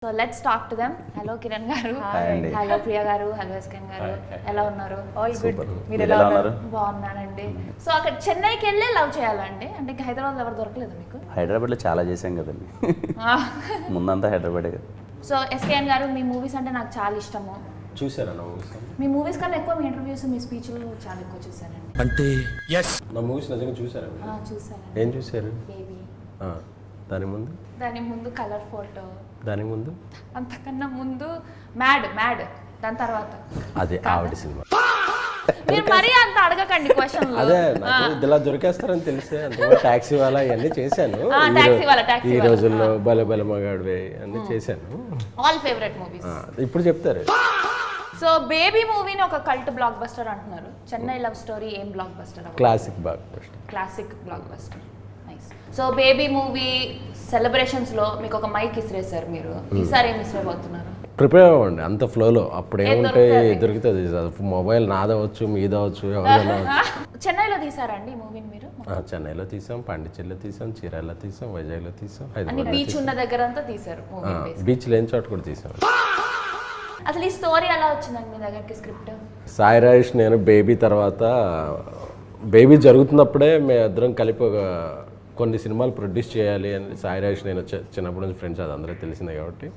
So let's talk to them. Hello Kiran గారు, hello Priya గారు, hello ఎస్కెన్ గారు, ఎలా ఉన్నారు? All good. మీరు ఎలా ఉన్నారు? బాగున్నానండి. సో అక్కడ చెన్నైకి వెళ్ళే లవ్ చేయాలండి, అంటే ఇంకా హైదరాబాద్ ఎవరు దొరకలేదు మీకు? హైదరాబాద్లో చాలా చేసాం కదండి, ముందంతా హైదరాబాదే కదా. సో ఎస్కేఎన్ గారు, మీ మూవీస్ అంటే నాకు చాలా ఇష్టము. చూసారా నా మూవీస్? మీ మూవీస్ కన్నా ఎక్కువ మీ ఇంటర్వ్యూస్, మీ స్పీచ్లు చాలా ఎక్కువ చూసానండి. అంటే నా మూవీస్ నిజంగా చూసారా? చూసాను. ఏం చూసారు? బేబీ, దాని ముందు కలర్ ఫోటో, దాని ముందు అంతకన్నా ముందు మ్యాడ్, దాని తర్వాత అదే ఆవిడ సినిమా. మీరు మరీ అంత అడగకండి క్వశ్చన్. అదే నాకు ఇలా దొరికేస్తారని తెలిసే అంత టాక్సీ వాళ్ళ ఇవన్నీ చేశాను. ఈ రోజుల్లో బల బల మగాడివే అన్నీ చేశాను. ఆల్ ఫేవరెట్ మూవీస్ ఇప్పుడు చెప్తారు. సో బేబీ మూవీని ఒక కల్ట్ బ్లాక్ బస్టర్ అంటున్నారు. చెన్నై లవ్ స్టోరీ ఏం block buster? Classic block buster. Classic block buster. Nice. So baby movie celebrations లో మీకు ఒక మైక్ ఇసిరేసారు మీరు, ఈసారి ఏం ఇసిరేపోతున్నారు? ప్రిపేర్ అవ్వండి అంత ఫ్లోలో. అప్పుడు ఏముంటే దొరుకుతుంది. మొబైల్ నాదవచ్చు, మీదవచ్చు, ఎవరైనా. చెన్నైలో తీసారండి ఈ మూవీని మీరు? చెన్నైలో తీసాం, పాండిచేరిలో తీసాం, చీరాల్లో తీసాం, వైజాగ్లో తీసాం, బీచ్ ఉన్న దగ్గర అంతా తీసారు. బీచ్ లేని చోట కూడా తీసాం. అసలు ఈ స్టోరీ ఎలా వచ్చిందండి మీ దగ్గరికి స్క్రిప్ట్? సాయి రాజేష్ నేను బేబీ తర్వాత, బేబీ జరుగుతున్నప్పుడే మేము ఇద్దరం కలిపి కొన్ని సినిమాలు ప్రొడ్యూస్ చేయాలి అని సాయి రాజేష్ నేను చిన్నప్పటి నుంచి ఫ్రెండ్స్, అది అందరూ తెలిసిందే కాబట్టి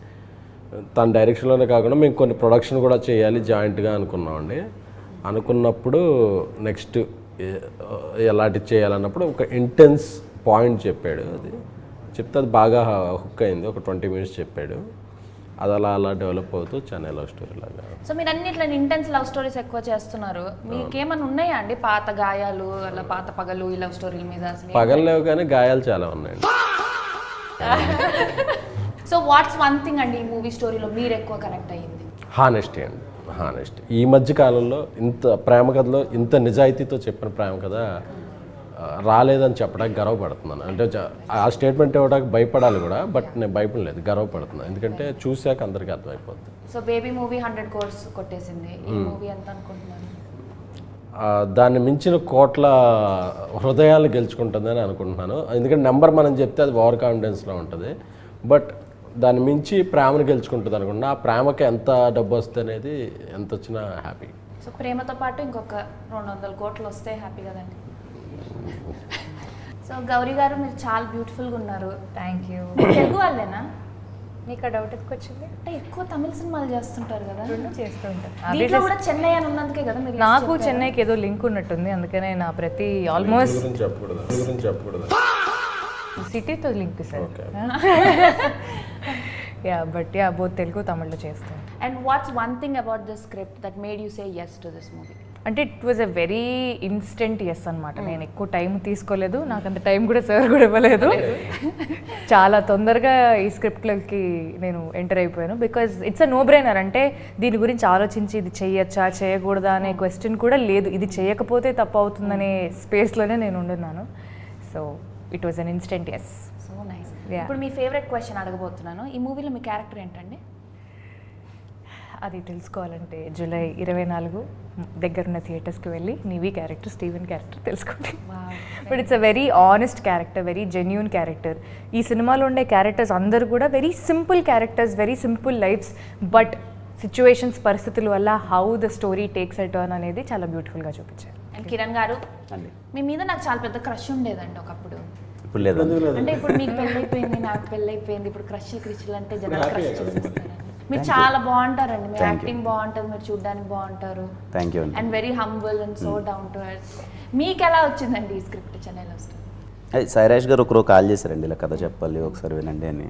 తన డైరెక్షన్లోనే కాకుండా మేము కొన్ని ప్రొడక్షన్ కూడా చేయాలి జాయింట్గా అనుకున్నామండి. అనుకున్నప్పుడు నెక్స్ట్ ఎలాంటి చేయాలన్నప్పుడు ఒక ఇంటెన్స్ పాయింట్ చెప్పాడు. అది చెప్తే అది బాగా హుక్ అయింది. ఒక 20 minutes చెప్పాడు. అది అలా డెవలప్ అవుతూ చెన్నై లవ్ స్టోరీ లాగా. సో మీరు అన్ని ఇట్లా ఇంటెన్స్ లవ్ స్టోరీస్ ఎక్కువ చేస్తున్నారు. మీకేమన్నా ఉన్నాయా అండి పాత గాయాలు, అలా పాత పగలు ఈ లవ్ స్టోరీల మీద? పగలు లేవు కానీ గాయాలు చాలా ఉన్నాయండి. సో వాట్స్ వన్ థింగ్ అండి ఈ మూవీ స్టోరీలో మీరు ఎక్కువ కనెక్ట్ అయ్యింది? హానెస్టీ అండి, హానెస్టీ. ఈ మధ్య కాలంలో ఇంత ప్రేమ కథలో ఇంత నిజాయితీతో చెప్పిన ప్రేమ కథ రాలేదని చెప్పడానికి గర్వపడుతున్నాను. అంటే ఆ స్టేట్మెంట్ ఇవ్వడానికి భయపడాలి కూడా, బట్ నేను భయపడలేదు, గర్వపడుతున్నాను. ఎందుకంటే చూశాక అందరికీ అర్థమైపోతుంది. సో బేబీ మూవీ 100 crores కొట్టేసింది. ఈ మూవీ ఎంత అనుకుంటున్నారు? దాన్ని మించిన కోట్ల హృదయాలు గెలుచుకుంటుందని అనుకుంటున్నాను. ఎందుకంటే నెంబర్ మనం చెప్తే అది ఓవర్ కాన్ఫిడెన్స్లో ఉంటుంది, బట్ దాన్ని మించి ప్రేమను గెలుచుకుంటుంది అనుకుంటున్నా. ఆ ప్రేమకి ఎంత డబ్బు వస్తుంది అనేది, ఎంత వచ్చినా హ్యాపీ. సో ప్రేమతో పాటు ఇంకొక 200 crores వస్తే హ్యాపీ కదండి. సో గౌరీ గారు, మీరు చాలా బ్యూటిఫుల్గా ఉన్నారు. Thank you. తెలుగు వాళ్ళేనా? మీకు డౌట్ ఎందుకు వచ్చింది? అంటే ఎక్కువ తమిళ సినిమాలు చేస్తుంటారు కదా. రెండు చేస్తూ ఉంటారు. దీంట్లో కూడా చెన్నై అని ఉన్నందుకే కదా మీరు? నాకు చెన్నైకి ఏదో లింక్ ఉన్నట్టుంది, అందుకనే నా ప్రతి ఆల్మోస్ట్ సిటీతో link sir. Yeah, but yeah, both Telugu తమిళ్లో చేస్తాను. And what's one thing about this script that made you say yes to this movie? అంటే it was a very instant yes అనమాట. నేను ఎక్కువ టైం తీసుకోలేదు, నాకు అంత టైం కూడా సార్ కూడా ఇవ్వలేదు. చాలా తొందరగా ఈ స్క్రిప్ట్లకి నేను ఎంటర్ అయిపోయాను. Because it's a no brainer. అంటే దీని గురించి ఆలోచించి ఇది చేయొచ్చా చేయకూడదా అనే క్వశ్చన్ కూడా లేదు. ఇది చేయకపోతే తప్పు అవుతుందనే స్పేస్లోనే నేను ఉండున్నాను. So it was an instant yes. So nice. ఇప్పుడు మీ ఫేవరెట్ క్వశ్చన్ అడగబోతున్నాను. ఈ మూవీలో మీ క్యారెక్టర్ ఏంటండి? అది తెలుసుకోవాలంటే జూలై 24 దగ్గరున్న థియేటర్స్కి వెళ్ళి నీవి క్యారెక్టర్, స్టీవెన్ క్యారెక్టర్ తెలుసుకోండి. But it's a very honest character, very genuine character. ఈ సినిమాలో ఉండే క్యారెక్టర్స్ అందరూ కూడా very simple characters, very simple lifes, but situations, పరిస్థితుల వల్ల how the story takes a turn అనేది చాలా బ్యూటిఫుల్గా చూపించారు. అండ్ కిరణ్ గారు, మీ మీద నాకు చాలా పెద్ద క్రష్ ఉండేదండి ఒకప్పుడు. ఇప్పుడు లేదు. అంటే ఇప్పుడు మీకు పెళ్ళైపోయింది, నాకు పెళ్ళైపోయింది, ఇప్పుడు క్రష్లు అంటే జనాలు క్రష్ చేసేస్తారండి. మీరు చాలా బాగుంటారండి, మీ యాక్టింగ్ బాగుంటుంది, మీరు చూడడానికి బాగుంటారు. Thank you. And very humble and so down to earth. మీకు ఎలా వచ్చిందండి ఈ స్క్రిప్ట్ చెన్నై లవ్ స్టోరీ? అది సాయి రాజేష్ గారు ఒకరోజు కాల్ చేశారండి, ఇలా కథ చెప్పాలి ఒకసారి వినండి అని.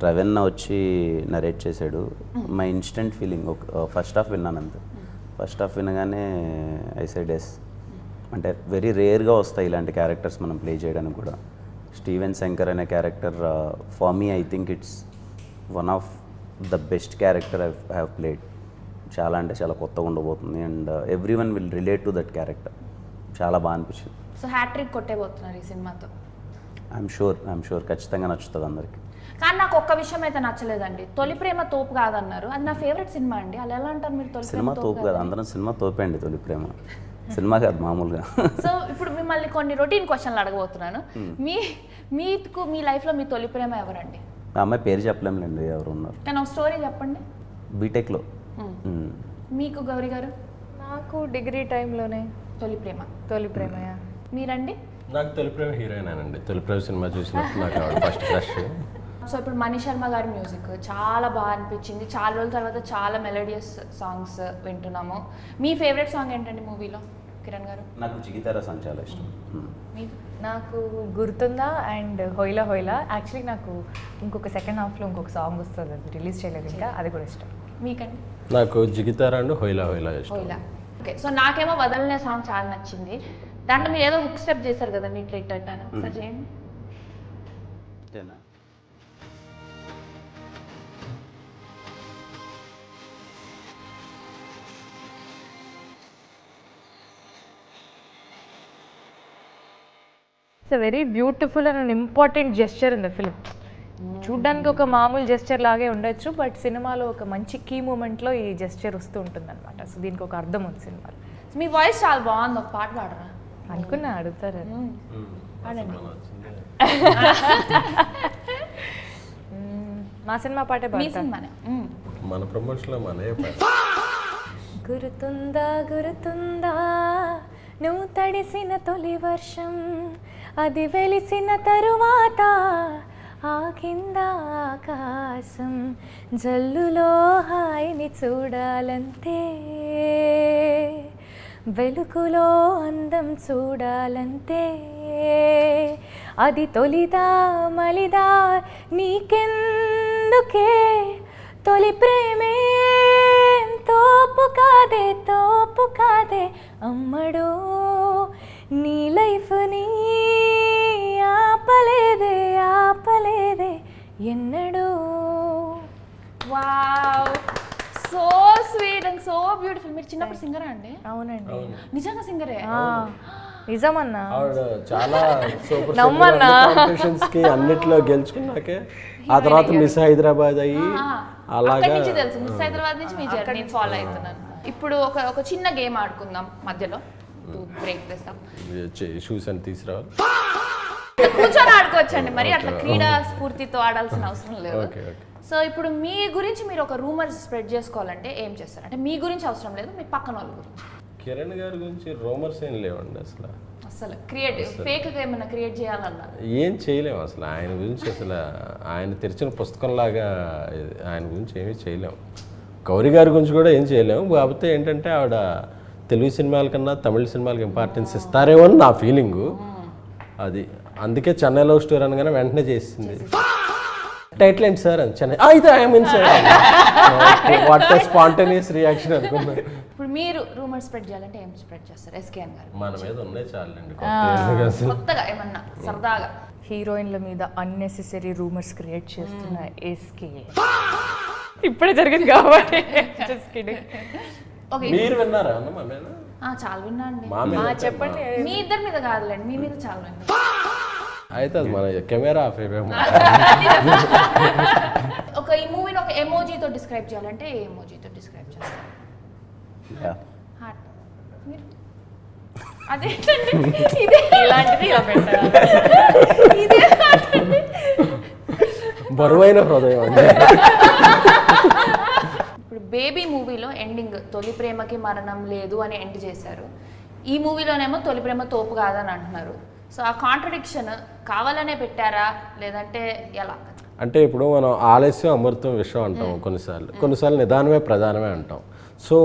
రవీణ వచ్చి నరేట్ చేశాడు. My instant feeling, first half విన్నాను అంతే. ఫస్ట్ హాఫ్ వినగానే ఐ సెడ్ ఎస్. అంటే వెరీ రేర్గా వస్తాయి ఇలాంటి క్యారెక్టర్స్ మనం ప్లే చేయడానికి కూడా. స్టీవెన్ శంకర్ అనే character for me I think it's one of the best character I have played. చాలా అంటే చాలా కొత్తగా ఉండబోతుంది and every one will relate to that character. చాలా బాగా అనిపించింది. సో హ్యాట్రిక్ కొట్టేబోతున్నారు ఈ సినిమాతో? ఐఎమ్ షూర్ ఖచ్చితంగా నచ్చుతుంది అందరికి. కానీ నాకు ఒక్క విషయం అయితే నచ్చలేదండి. తొలి ప్రేమ తోపు కాదన్నారు, అది నా ఫేవరెట్ సినిమా అండి. అలా ఎలా అంటారు మీరు? తొలి సినిమా తోపు కాదు, అందరం సినిమా తోపే అండి. తొలి ప్రేమ సినిమా కాదు మామూలుగా. సో ఇప్పుడు మిమ్మల్ని కొన్ని రొటీన్ క్వశ్చన్లు అడగబోతున్నాను. మీకు మీ లైఫ్లో మీ తొలి ప్రేమ ఎవరండి? ఆ అమ్మాయి పేరు చెప్పలేంలేండి ఎవరు ఉన్నారు. కానీ ఒక స్టోరీ చెప్పండి. బీటెక్లో. మీకు గౌరీ గారు? నాకు డిగ్రీ టైంలోనే తొలి ప్రేమ. తొలి ప్రేమయా. మీరండి? నాకు తొలి ప్రేమ హీరోయిన్ తొలి ప్రేమ సినిమా చూసినప్పుడు నాకు ఆవిడ ఫస్ట్ క్రష్. సో ఇప్పుడు మణి శర్మ గారి మ్యూజిక్ చాలా బాగా అనిపించింది. చాలా రోజుల తర్వాత చాలా మెలోడియస్ సాంగ్స్ వింటున్నాము. మీ ఫేవరెట్ సాంగ్ ఏంటండి మూవీలో కిరణ్ గారు? నాకు జిగితారా సాంగ్ చాలా ఇష్టం. మీకు? నాకు గుర్తుందా అండ్ హోయిలా హోయిలా. యాక్చువల్లీ నాకు ఇంకొక సెకండ్ హాఫ్లో ఇంకొక సాంగ్ వస్తుంది, అది రిలీజ్ చేయలేదు ఇంకా, అది కూడా ఇష్టం. మీకండి? నాకు జిగితారా అండ్ హోయిలా హోయిలా ఇష్టం. హోయిలా. ఓకే, సో నాకేమో వదలనే సాంగ్ చాలా నచ్చింది. దాంట్లో మీరు ఏదో హుక్ స్టెప్ చేశారు కదా, మీ ట్రీట్ అంటాను సార్ చేయండి. It's a very beautiful and an important gesture in the film. చూడ్డానికి ఒక మామూలు జెస్చర్ లాగే ఉండొచ్చు, బట్ సినిమాలో ఒక మంచి కీ మూమెంట్లో ఈ జెస్చర్ వస్తూ ఉంటుంది అనమాట. సో దీనికి ఒక అర్థం ఉంది సినిమాలో. మీ వాయిస్ చాలా బాగుంది, ఒక పాట పాడరా? అనుకున్నా అడుగుతారు. పాడండి. మా సినిమా పాటే మీ పాడతా. సినిమానే. మన ప్రమోషన్లో మనే గుర్తుందా గుర్తుందా నువ్వు తడిసిన తొలి వర్షం, అది వెలిసిన తరువాత ఆగింద ఆకాశం, జల్లులో హాయిని చూడాలంతే, వెలుగులో అందం చూడాలంతే, అది తొలిదా మలిదా నీకెందుకే, తొలి ప్రేమే తోపు కాదే అమ్మడు, నీ లైఫ్ని ఆపలేదే ఎన్నడు. Wow, so sweet and so beautiful. మీరు చిన్నప్పుడు సింగరా అండి? అవునండి. నిజంగా సింగరే? నిజమన్నా. ఆవిడ చాలా సూపర్ నమ్మన్నా. కాంపిటీషన్స్ కి అన్నిట్లో గెలుచుకున్నాకే ఆ తర్వాత మిస్ హైదరాబాద్ అయ్యి అలాగా అక్కడి నుంచి తెలుసు, మిస్ హైదరాబాద్ నుంచి మీ జర్నీ ఫాలో అవుతున్నాను. ఇప్పుడు ఒక చిన్న గేమ్ ఆడుకుందాం, మధ్యలో బ్రేక్ చేస్తాం. షూస్ అని తీసుకురావాలి. కూర్చొని ఆడుకోవచ్చండి, మరి అట్లా క్రీడా స్ఫూర్తితో ఆడాల్సిన అవసరం లేదు. Okay okay. సో ఇప్పుడు మీ గురించి మీరు ఒక రూమర్ స్ప్రెడ్ చేసుకోవాలంటే ఏం చేస్తారు? అంటే మీ గురించి అవసరం లేదు, మీ పక్కన వాళ్ళ గురించి. కిరణ్ గారి గురించి రూమర్స్ ఏం లేవండి అసలు క్రియేటివ్ ఫేక్ ఏమైనా క్రియేట్ చేయాలన్నా ఏం చేయలేము అసలు. ఆయన గురించి అసలు ఆయన తెరిచిన పుస్తకంలాగా ఆయన గురించి ఏమీ చేయలేము. గౌరీ గారి గురించి కూడా ఏం చేయలేము. కాకపోతే ఏంటంటే ఆవిడ తెలుగు సినిమాల కన్నా తమిళ సినిమాలకు ఇంపార్టెన్స్ ఇస్తారేమో అని నా ఫీలింగు. అది అందుకే చెన్నై లవ్ స్టోరీ అనగానే వెంటనే చేసింది. టైటిల్ ఏంటి సార్ అని చెన్నై అయితే I'm sir what spontaneous reaction అనుకున్నా. ఇప్పుడు మీరు రూమర్ స్ప్రెడ్ చేయాలంటే ఏం స్ప్రెడ్ చేస్తారు? ఎస్కేఎన్ గారు మన మీద ఉన్నాయి చాలండి కొత్తగా ఏమన్నా సరదాగా. హీరోయిన్ల మీద అన్నెసెసరీ రూమర్స్ క్రియేట్ చేస్తున్న ఎస్కే ఇప్పుడే జరిగింది కాబట్టి just kidding. ఓకే, మీరు విన్నారా అన్న మా మీద? చాలా విన్నా అండి. మా మీద చెప్పండి. మీ ఇద్దరి మీద కాదులేండి, మీ మీద చాలా విన్నా. అయితే అది మన కెమెరా ఆఫ్ అయిపోయాము. ఈ మూవీని ఒక ఎమోజీతో డిస్క్రైబ్ చేయాలంటే ఏ ఎమోజీతో డిస్క్రైబ్ చేస్తారు? హార్ట్. మీరు అదేంటండి ఇదే ఇలాంటిది ఇలా పెట్టాలి. ఇదే heart అండి. బరువైన హృదయం అండి. ఇప్పుడు బేబీ మూవీలో ఎండింగ్ తొలి ప్రేమకి మరణం లేదు అని ఎండ్ చేశారు. ఈ మూవీలోనేమో తొలి ప్రేమ తోపు కాదని అంటున్నారు. సో ఆ కాంట్రడిక్షన్ కావాలనే పెట్టారా లేదంటే ఎలా? అంటే ఇప్పుడు మనం ఆలస్యం అమృతం విషయం అంటాం కొన్నిసార్లు నిదానమే ప్రధానమే అంటాం. సో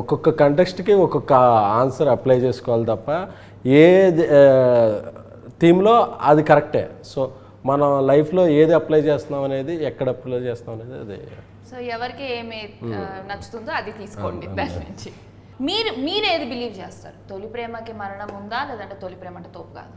ఒక్కొక్క కంటెక్స్ట్కి ఒక్కొక్క ఆన్సర్ అప్లై చేసుకోవాలి తప్ప ఏ థీమ్లో అది కరెక్టే. సో మనం లైఫ్లో ఏది అప్లై చేస్తున్నాం అనేది ఎక్కడ అప్లై చేస్తున్నాం అనేది అదే. సో ఎవరికి ఏమి నచ్చుతుందో అది తీసుకోండి దాని నుంచి. మీరు ఏది బిలీవ్ చేస్తారు? తొలి ప్రేమకి మరణం ఉందా లేదంటే తొలి ప్రేమ అంటే తోపు కాదు?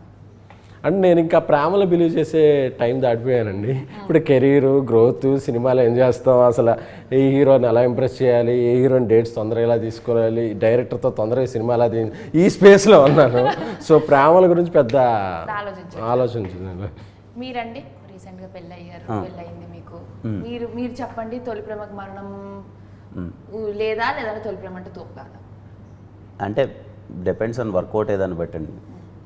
అంటే నేను ఇంకా ప్రేమలో బిలీవ్ చేసే టైం దాటిపోయానండి. ఇప్పుడు కెరీరు గ్రోత్ సినిమాలో ఏం చేస్తాం, అసలు ఏ హీరోని ఎలా ఇంప్రెస్ చేయాలి, ఏ హీరోని డేట్స్ తొందరగా ఎలా తీసుకోవాలి, డైరెక్టర్తో తొందరగా సినిమా ఎలా ఈ స్పేస్లో ఉన్నాను. సో ప్రేమల గురించి పెద్ద ఆలోచించింది. మీరండి రీసెంట్గా పెళ్ళయింది మీకు, మీరు చెప్పండి తొలి ప్రేమకి మరణం లేదా లేదంటే తొలి ప్రేమ అంటే తోపు కాదా? అంటే డిపెండ్స్ ఆన్ వర్కౌట్ ఏదాన్ని బట్టండి.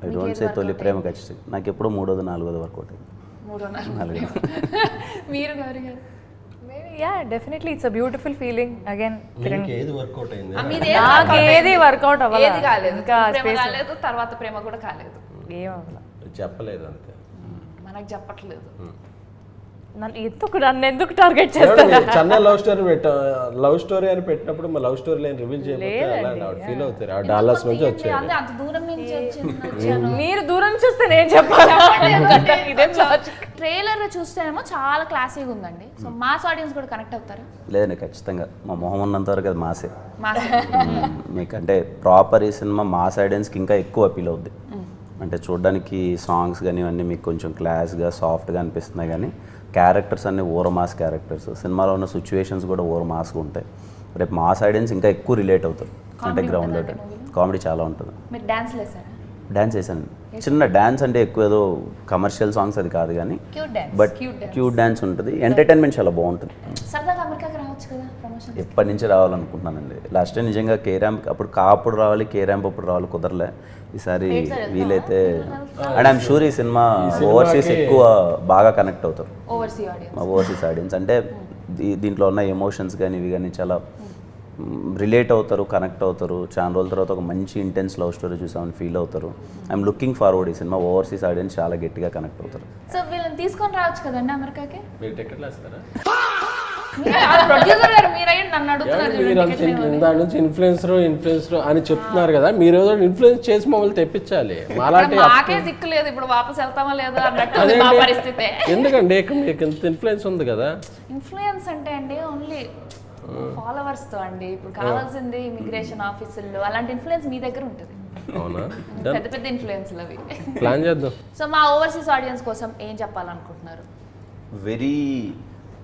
I don't say Tholi Prema ఖచ్చితంగా నాకు ఎప్పుడో 3వ 4వ వర్కౌట్ అయింది. 3వ 4వ మీరు గౌరీ గారు maybe yeah definitely it's a beautiful feeling again మీకు ఏది వర్కౌట్ అయింది? నాకు ఏది వర్కౌట్ అవ్వాలి ఏది కాలేదు, ఇంకా ప్రేమ space కాలేదు, తర్వాత ప్రేమ కూడా కాలేదు. ఏం అవ్వాలి చెప్పలేదు అంతే. మనకు చెప్పట్లేదు. నన్ను ఎందుకు టార్గెట్ చేస్తారా? చెన్నై లవ్ స్టోరీ అని పెట్టినప్పుడు మా లవ్ స్టోరీ లైన్ రివీల్ చేయకపోతే అలా ఫీల్ అవుతారు. ఆ డాలర్స్ నుంచి వచ్చాయి. అంతే, అంత దూరం నుంచి వచ్చాను. మీరు దూరం చూస్తే నేను చెప్పాలి. ట్రైలర్ చూస్తేనేమో చాలా క్లాసీగా ఉందండి. సో మాస్ ఆడియన్స్ కూడా కనెక్ట్ అవుతారు. లేదండి, ఖచ్చితంగా మా మొహం ఉన్నంత వరకు అది మాసే. మాస్ మీకు అంటే ప్రాపర్ ఈ సినిమా మాస్ ఆడియన్స్కి ఇంకా ఎక్కువ అపీల్ అవుద్ది. అంటే చూడడానికి సాంగ్స్ కానీ ఇవన్నీ మీకు కొంచెం క్లాస్గా సాఫ్ట్గా అనిపిస్తున్నాయి, కానీ క్యారెక్టర్స్ అన్నీ ఓవర్ మాస్ క్యారెక్టర్స్. సినిమాలో ఉన్న సిచ్యువేషన్స్ కూడా ఓవర్ మాస్గా ఉంటాయి. రేపు మాస్ ఆడియన్స్ ఇంకా ఎక్కువ రిలేట్ అవుతారు. అంటే గ్రౌండెడ్ కామెడీ చాలా ఉంటుంది. మీరు డాన్స్ లేసారా? డాన్స్ వేసాను. చిన్న డాన్స్ అంటే ఎక్కువ ఏదో కమర్షియల్ సాంగ్స్ అది కాదు, కానీ బట్ క్యూట్ డాన్స్ ఉంటుంది. ఎంటర్టైన్మెంట్ చాలా బాగుంటుంది. సరదాగా అమెరికాకి రావచ్చు కదా ప్రమోషన్. ఎప్పటి నుంచి రావాలనుకుంటున్నానండి. లాస్ట్ టైం నిజంగా కే ర్యాంప్ అప్పుడు రావాలి, కే ర్యాంప్ అప్పుడు రావాలి, కుదరలే. ఈసారి వీలైతే అండ్ ఐఎమ్ షూర్ ఈ సినిమా ఓవర్సీస్ ఎక్కువ బాగా కనెక్ట్ అవుతారు. ఓవర్సీస్ ఆడియన్స్ అంటే దీంట్లో ఉన్న ఎమోషన్స్ కానీ ఇవి కానీ చాలా రిలేట్ అవుతారు, కనెక్ట్ అవుతారు. చాలా రోజుల తర్వాత ఒక మంచి ఇంటెన్స్ లవ్ స్టోరీ చూసామని ఫీల్ అవుతారు. I'm looking forward. ఈ సినిమా ఓవర్సీస్ ఆడియన్స్ చాలా గట్టిగా కనెక్ట్ అవుతారు. సో వీళ్ళని తీసుకొని రావచ్చు కదండి అమెరికాకి. మీరు టికెట్లు వేస్తారా? ప్రొడ్యూసర్ గారు మీరైనా నన్ను అడుగుతున్నారు. దాని నుంచి ఇన్ఫ్లుయెన్సర్ అని చెప్తున్నారు కదా, మీరు ఏదో ఇన్ఫ్లుయెన్స్ చేసి మమ్మల్ని తెప్పించాలి. మాకే దిక్కు లేదు, ఇప్పుడు వాపస్ వెళ్తామా లేదా అన్నట్టు మా పరిస్థితి. ఎందుకండి మీకు ఇంత ఇన్ఫ్లుయెన్స్ ఉంది కదా? ఇన్ఫ్లుయెన్స్ అంటే అండి ఓన్లీ ఫాలోవర్స్ తో అండి. ఇప్పుడు కావాల్సింది ఇమిగ్రేషన్ ఆఫీసుల్లో అలాంటి ఇన్ఫ్లుయెన్స్ మీ దగ్గర ఉంటుంది. అవునా? పెద్ద పెద్ద ఇన్ఫ్లుయెన్స్లు అవి. ప్లాన్ చేద్దాం. సో మా ఓవర్సీస్ ఆడియన్స్ కోసం ఏం చెప్పాలనుకుంటున్నారు? వెరీ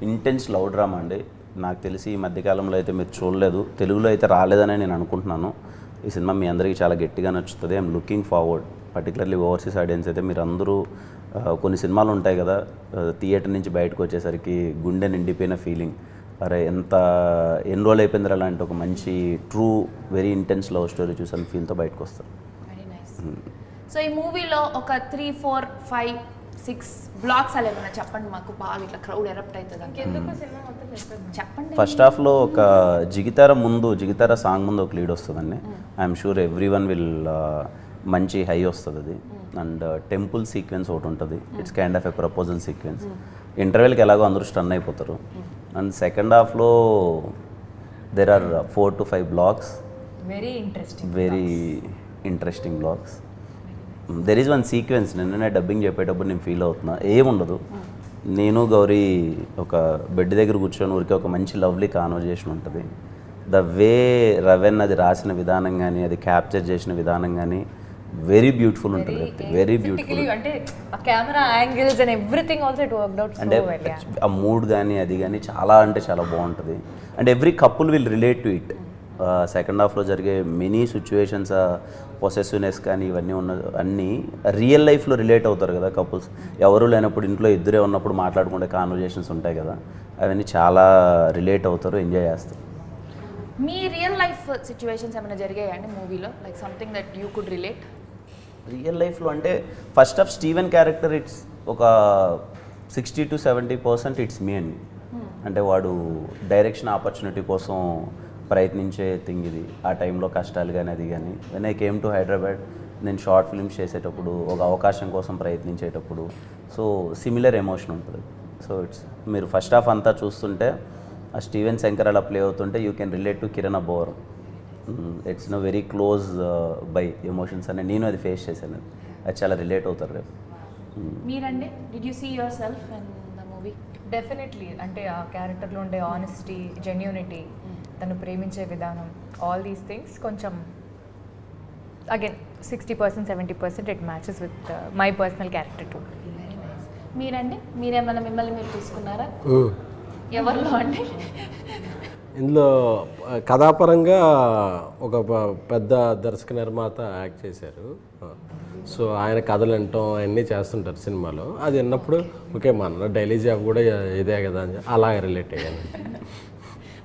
ఇంటెన్స్ లవ్ డ్రామా అండి. నాకు తెలిసి ఈ మధ్యకాలంలో అయితే మీరు చూడలేదు, తెలుగులో అయితే రాలేదని నేను అనుకుంటున్నాను. ఈ సినిమా మీ అందరికీ చాలా గట్టిగా నచ్చుతుంది. I'm looking forward. Particularly overseas audience అయితే మీరు అందరూ కొన్ని సినిమాలు ఉంటాయి కదా, థియేటర్ నుంచి బయటకు వచ్చేసరికి గుండె నిండిపోయిన ఫీలింగ్, అరే ఎంత ఎన్రోల్ అయిపోయింది అలాంటి ఒక మంచి true very intense love story చూసాను ఫీల్తో బయటకు వస్తారు. Very nice. సో ఈ మూవీలో ఒక 3, 4, 5, 6 బ్లాక్స్ అలా ఏమైనా చెప్పండి మాకు, బాగా ఇట్లా క్రౌడ్ ఎరప్ట్ అవుతుంది చెప్పండి. ఫస్ట్ హాఫ్లో ఒక జిగితార సాంగ్ ముందు ఒక లీడ్ వస్తుందండి. I'm sure everyone will మంచి హై వస్తుంది అది. అండ్ టెంపుల్ సీక్వెన్స్ ఒకటి ఉంటుంది. It's kind of a proposal sequence. ఇంటర్వెల్కి ఎలాగో అందరూ స్టన్ అయిపోతారు. అండ్ సెకండ్ హాఫ్లో there are 4 to 5 blocks, very interesting blocks. There is one sequence నిన్ననే డబ్బింగ్ చెప్పేటప్పుడు నేను ఫీల్ అవుతున్నా, ఏముండదు, నేను గౌరీ ఒక బెడ్ దగ్గర కూర్చొని ఊరికే ఒక మంచి లవ్లీ కాన్వర్జేషన్ ఉంటుంది. ద వే రవెన్ అది రాసిన విధానం కానీ అది క్యాప్చర్ చేసిన విధానం కానీ వెరీ బ్యూటిఫుల్ ఉంటుంది. వెరీ బ్యూటిఫుల్ అంటే camera angles and everything also it worked out so well. ఆ మూడ్ కానీ అది కానీ చాలా అంటే చాలా బాగుంటుంది. And every couple will relate to it. Second హాఫ్లో జరిగే మెనీ సిచ్యువేషన్స్, పొసెసివ్నెస్ కానీ ఇవన్నీ అన్నీ రియల్ లైఫ్లో రిలేట్ అవుతారు కదా కపుల్స్. ఎవరు లేనప్పుడు ఇంట్లో ఇద్దరే ఉన్నప్పుడు మాట్లాడుకుంటే కాన్వర్జేషన్స్ ఉంటాయి కదా, అవన్నీ చాలా రిలేట్ అవుతారు, ఎంజాయ్ చేస్తారు. మీ రియల్ లైఫ్ సిచ్యువేషన్స్ ఏమైనా జరిగాయండి మూవీలో, like something that you could relate? Real లైఫ్లో అంటే first of Steven character it's ఒక 60 to 70% ఇట్స్ మీ అండి. అంటే వాడు డైరెక్షన్ ఆపర్చునిటీ కోసం ప్రయత్నించే థింగ్ ఇది. ఆ టైంలో కష్టాలు కానీ అది కానీ. When I came to Hyderabad, నేను షార్ట్ ఫిల్మ్స్ చేసేటప్పుడు ఒక అవకాశం కోసం ప్రయత్నించేటప్పుడు సో సిమిలర్ ఎమోషన్ ఉంటుంది. సో ఇట్స్ మీరు ఫస్ట్ హాఫ్ అంతా చూస్తుంటే ఆ స్టీవెన్ శంకర్ అలా ప్లే అవుతుంటే you can relate to Kiran Abbavaram. It's no very close by emotions అని నేను అది ఫేస్ చేశాను. అది చాలా రిలేట్ అవుతారు రేపు. మీరండి, did you see yourself in the movie? Definitely. అంటే ఆ క్యారెక్టర్లో ఉండే ఆనెస్టీ, జెన్యూనిటీ, తను ప్రేమించే విధానం, ఆల్ దీస్ థింగ్స్ కొంచెం again 60%, 70% it matches with my personal character too. Very nice. మీరండి, మీరేమన్నా మిమ్మల్ని మీరు తీసుకున్నారా? ఎవరిలో అండి? ఇందులో కథాపరంగా ఒక పెద్ద దర్శక నిర్మాత యాక్ట్ చేశారు. సో ఆయన కథలు వినటం అవన్నీ చేస్తుంటారు సినిమాలో. అది విన్నప్పుడు ఓకే మన డైలీ జాబ్ కూడా ఇదే కదా అని అలా రిలేట్ అయ్యాను.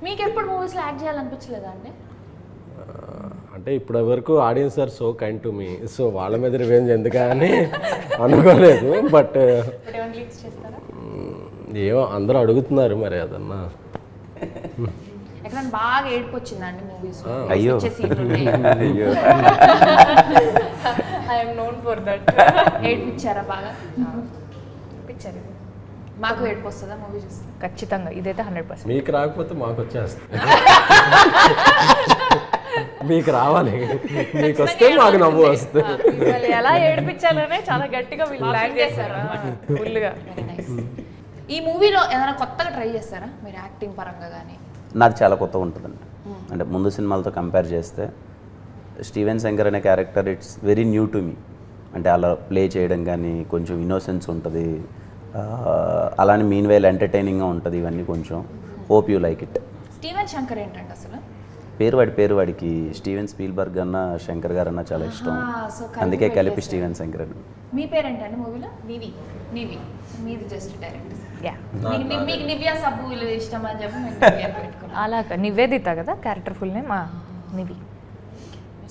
మీకు ఎప్పుడు మూవీస్లో యాక్ట్ చేయాలనిపించలేదా అండి? అంటే ఇప్పటి వరకు audience are so kind to me, సో వాళ్ళ మీద రివెంజ్ ఎందుకని అనుకోలేదు. బట్ ఏమో అందరూ అడుగుతున్నారు మరి అదన్నా. ఎక్కడైనా బాగా ఏడుపు వచ్చిందండి మూవీస్ అయ్యో. అయ్యో ఐఎమ్ నోన్ ఫర్ దట్. ఏడిపించారా బాగా? పిక్చర్ మాకు ఏడుపు వస్తుందా మూవీ చూస్తే? ఖచ్చితంగా ఇదైతే 100%. మీకు రాకపోతే మాకు వచ్చేస్తుంది. మీకు రావాలి, మీకు వస్తే మాకు నవ్వు వస్తుంది. మిమ్మల్ని ఎలా ఏడిపించాలనే చాలా గట్టిగా వీళ్ళు ప్లాన్ చేశారు ఫుల్గా. Very nice. ఈ మూవీలో ఏదైనా కొత్తగా ట్రై చేస్తారా మీరు యాక్టింగ్ పరంగా కానీ? నాకు చాలా కొత్తగా ఉంటుందండి. అంటే ముందు సినిమాలతో కంపేర్ చేస్తే స్టీవెన్ శంకర్ అనే character it's very new to me. అంటే అలా ప్లే చేయడం కానీ కొంచెం ఇన్నోసెన్స్ ఉంటుంది, అలానే మీన్ వైల్ ఎంటర్టైనింగ్గా ఉంటుంది. ఇవన్నీ కొంచెం hope you like it. Steven Shankar ఏంటంటే అసలు పేరు వాడికి స్టీవెన్ స్పీల్బర్గ్ అన్న శంకర్ గారు అన్న చాలా ఇష్టం, సో అందుకే కలిపి స్టీవెన్ శంకర్ అని. మీ పేరేంటండి మూవీలో? నివి. మీది జస్ట్ డైరెక్ట్. యా మీకు నివ్యా సబ్బు వీళ్ళు ఇష్టం అని చెప్పి మేము నివ్యా పెట్టుకున్నాం. అలాగా నివేదిత కదా character full name Nivi.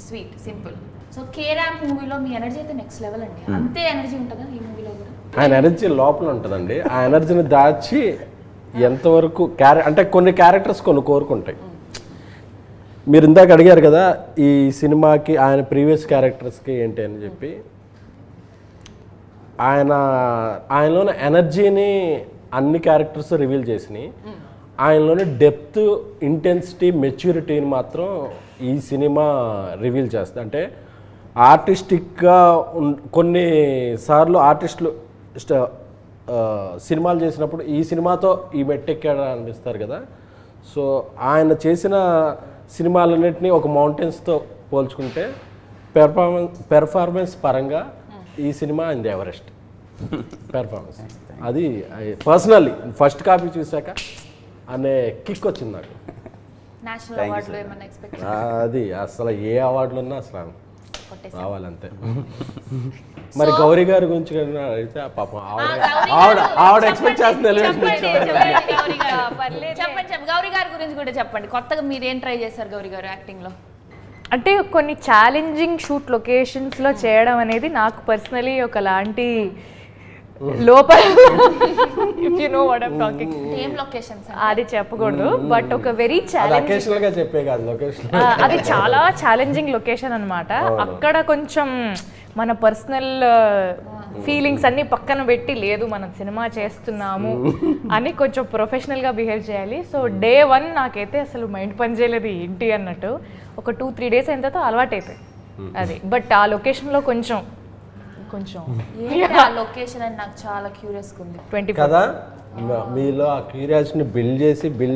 Sweet simple. So K ramp మూవీలో మీ ఎనర్జీ అయితే నెక్స్ట్ లెవెల్ అండి. అంతే ఎనర్జీ ఉంటుందా ఈ మూవీలో కూడా? ఆయన ఎనర్జీ లోపల ఉంటుందండి. ఆ ఎనర్జీని దాచి ఎంతవరకు అంటే కొన్ని క్యారెక్టర్స్ కొన్ని కోరుకుంటాయి. మీరు ఇందాక అడిగారు కదా ఈ సినిమాకి ఆయన ప్రీవియస్ క్యారెక్టర్స్కి ఏంటి అని చెప్పి, ఆయనలోని ఎనర్జీని అన్ని క్యారెక్టర్స్ రివీల్ చేసినాయి. ఆయనలోని డెప్త్, ఇంటెన్సిటీ, మెచ్యూరిటీని మాత్రం ఈ సినిమా రివీల్ చేస్తుంది. అంటే ఆర్టిస్టిక్గా కొన్నిసార్లు ఆర్టిస్టులు సినిమాలు చేసినప్పుడు ఈ సినిమాతో ఈ మెట్టెక్కాడా అనిపిస్తారు కదా. సో ఆయన చేసిన సినిమాలన్నింటినీ ఒక మౌంటైన్స్తో పోల్చుకుంటే పెర్ఫార్మెన్స్ పరంగా ఈ cinema in the Everest performance. అది పర్సనల్లీ ఫస్ట్ కాపీ చూశాక అనే కిక్ వచ్చింది నాకు. నేషనల్ అవార్డులో ఏమైనా ఎక్స్పెక్ట్? అది అసలు ఏ అవార్డులు ఉన్నా అసలు రావాలంతే. మరి గౌరీ గారి గురించి అడిగితే పాపం ఆవిడ ఎక్స్పెక్ట్ చేస్తుంది. చెప్పండి గౌరీ గారి గురించి కూడా చెప్పండి. కొత్తగా మీరు ఏం ట్రై చేశారు గౌరీ గారు యాక్టింగ్ లో? అంటే కొన్ని ఛాలెంజింగ్ షూట్ లొకేషన్స్లో చేయడం అనేది నాకు పర్సనలీ ఒకలాంటి లోపల you know what I'm talking. ఏం లొకేషన్స్ అది చెప్పకూడదు, బట్ ఒక వెరీ ఛాలెంజింగ్ గా చెప్పే కాదు లొకేషన్. అది చాలా ఛాలెంజింగ్ లొకేషన్ అన్నమాట. అక్కడ కొంచెం మన పర్సనల్ ఫీలింగ్స్ అన్ని పక్కన పెట్టి, లేదు మనం సినిమా చేస్తున్నాము అని కొంచెం ప్రొఫెషనల్గా బిహేవ్ చేయాలి. సో డే 1 నాకైతే అసలు మైండ్ పని చేయలేదు ఏంటి అన్నట్టు. ఒక 2-3 డేస్ అయిన తర్వాత అలవాటు అయిపోయి అది. బట్ ఆ లొకేషన్లో కొంచెం లొకేషన్ అని నాకు చాలా క్యూరియస్ ఉంది 24 కదా. మీలో ఆ క్యూరియాసిటీని బిల్డ్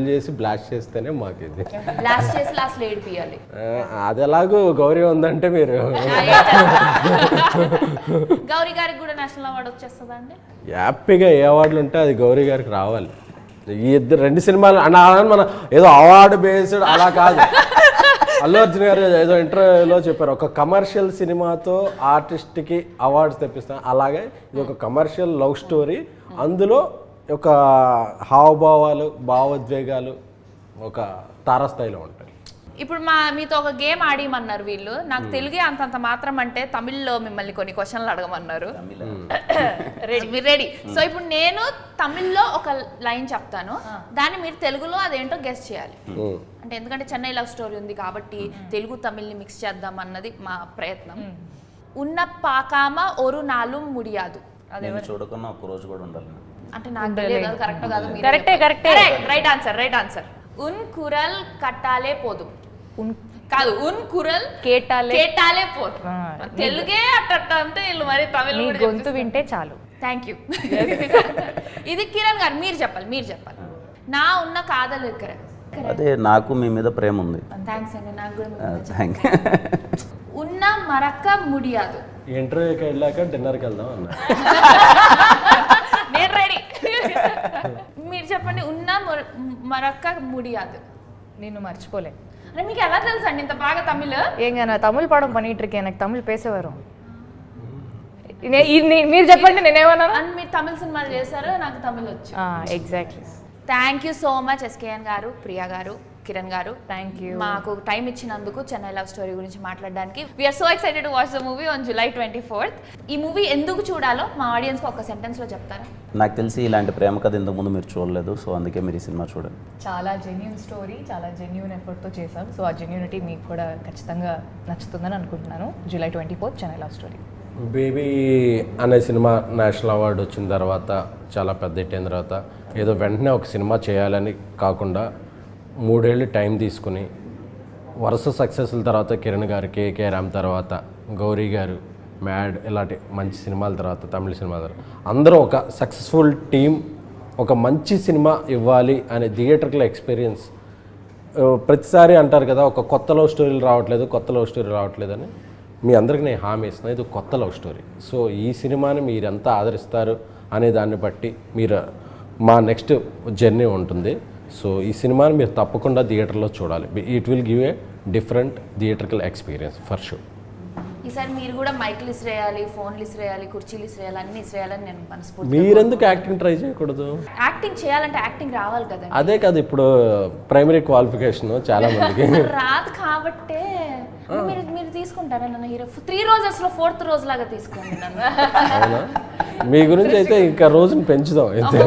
చేసి బ్లాస్ట్ చేస్తేనే మాకు ఇది లాస్ట్ చేసి లాస్ట్ ఏడిపియాలి. అది ఎలాగో గౌరీ ఉందంటే మీరు గౌరీ గారికి కూడా నేషనల్ అవార్డు వచ్చేస్తుందా అండి? హ్యాపీగా ఏ అవార్డులు ఉంటే అది గౌరీ గారికి రావాలి. ఈ రెండు సినిమాలు మన ఏదో అవార్డు బేస్డ్ అలా కాదు. అల్లు అర్జున్ గారు ఏదో ఇంటర్వ్యూలో చెప్పారు, ఒక కమర్షియల్ సినిమాతో ఆర్టిస్ట్కి అవార్డ్స్ తెప్పిస్తాం. అలాగే ఇది ఒక కమర్షియల్ లవ్ స్టోరీ. అందులో ఒక హావభావాలు, భావోద్వేగాలు ఒక తారాస్థాయిలో ఉంటాయి. ఇప్పుడు మీతో ఒక గేమ్ ఆడిమన్నారు వీళ్ళు. నాకు తెలుగే అంతంత మాత్రం అంటే తమిళ్లో మిమ్మల్ని కొన్ని క్వశ్చన్లు అడగమన్నారు. రెడీ? సో ఇప్పుడు నేను తమిళ్లో ఒక లైన్ చెప్తాను, దాన్ని మీరు తెలుగులో అదేంటో గెస్ చేయాలి. అంటే ఎందుకంటే చెన్నై లవ్ స్టోరీ ఉంది కాబట్టి తెలుగు తమిళ్ని మిక్స్ చేద్దాం అన్నది మా ప్రయత్నం. ఉన్న పాకామ ఒరు నాలు ముడియాదు. నేను చూడకున్నా ఒక రోజు కూడా ఉండాలి అంటే నాకు తెలియదు కరెక్ట్ కాదు. కరెక్టే. Right answer. ఉన్ కురల్ కట్టాలే పోదు కాదు, ఉన్ కురల్ కేటాలే పోదు. తెలుగే అట్ట అంటే వీళ్ళు మరి తమిళ గొంతు వింటే చాలు. Thank you. ఇది కిరణ్ గారు మీరు చెప్పాలి. నా ఉన్న కాదలు ఇక్కడ అదే నాకు మీ మీద ప్రేమ ఉంది. థ్యాంక్స్ అండి. నాకు కూడా థ్యాంక్ ఉన్న మరక్క ముడియాదు. ఇంటర్వ్యూకి వెళ్ళాక డిన్నర్కి వెళ్దాం అన్న. నేను రెడీ. మీరు చెప్పండి. ఉన్న మరక్క ముడియాదు. నేను మర్చిపోలే. అంటే మీకు ఎలా తెలుసు అండి ఇంత బాగా తమిళ్? ఏం తమిళ్ పడం పనిట్రికే నాకు తమిళ్ పేసేవారు. మీరు చెప్పండి నేనేమన్నాను. మీరు తమిళ సినిమాలు చేశారు, నాకు తమిళ్ వచ్చు. Exactly. Thank you so much SKN గారు, ప్రియా గారు, కిరణ్ గారు. Thank you. మాకు టైం ఇచ్చినందుకు చెన్నై లవ్ స్టోరీ గురించి మాట్లాడడానికి. We're so excited to watch the movie on July 24th. ఈ మూవీ ఎందుకు చూడాలో మా ఆడియన్స్కి ఒక సెంటెన్స్లో చెప్తారా? నాకు తెలిసి ఇలాంటి ప్రేమ కథ ఇంతకుముందు మీరు చూడలేదు, సో అందుకే మీరు ఈ సినిమా చూడండి. చాలా జెన్యూన్ స్టోరీ, చాలా జెన్యూన్ ఎఫర్ట్తో చేసాం. సో ఆ జెన్యూనిటీ మీకు కూడా ఖచ్చితంగా నచ్చుతుందని అనుకుంటున్నాను. July 24th Chennai love story. Baby అనే సినిమా నేషనల్ అవార్డు వచ్చిన తర్వాత చాలా పెద్ద హిట్ అయిన తర్వాత ఏదో వెంటనే ఒక సినిమా చేయాలని కాకుండా 3 ఏళ్ళు టైం తీసుకుని వరుస సక్సెస్ల తర్వాత కిరణ్ గారు, కేకే రామ్ తర్వాత గౌరీ గారు, మ్యాడ్ ఇలాంటి మంచి సినిమాల తర్వాత తమిళ సినిమాల తర్వాత అందరూ ఒక సక్సెస్ఫుల్ టీం ఒక మంచి సినిమా ఇవ్వాలి అనే థియేటర్ల ఎక్స్పీరియన్స్. ప్రతిసారి అంటారు కదా ఒక కొత్త లవ్ స్టోరీలు రావట్లేదు అని. మీ అందరికీ నేను హామీ ఇస్తున్నాను, ఇది కొత్త లవ్ స్టోరీ. సో ఈ సినిమాని మీరు ఎంత ఆదరిస్తారు అనే దాన్ని బట్టి మీరు మా నెక్స్ట్ జర్నీ ఉంటుంది. సో ఈ సినిమాని మీరు తప్పకుండా థియేటర్లో చూడాలి. It will give a different theatrical experience for sure. ఈసారి మీరు కూడా మైకులు ఇసిరేయాలి, ఫోన్లు ఇసిరేయాలి, కుర్చీలు ఇసిరేయాలి, అన్ని ఇసిరేయాలని నేను మనస్ఫూర్తి. మీరెందుకు యాక్టింగ్ ట్రై చేయకూడదు? యాక్టింగ్ చేయాలంటే యాక్టింగ్ రావాలి కదా. అదే కాదు ఇప్పుడు ప్రైమరీ క్వాలిఫికేషన్ చాలా మందికి రాదు కాబట్టే మీరు తీసుకుంటారా నన్ను హీరో 3 రోజెస్లో 4th రోజు లాగా తీసుకోండి నన్ను. అవునా? మీ గురించి అయితే ఇంకా రోజుని పెంచుదాం అయితే.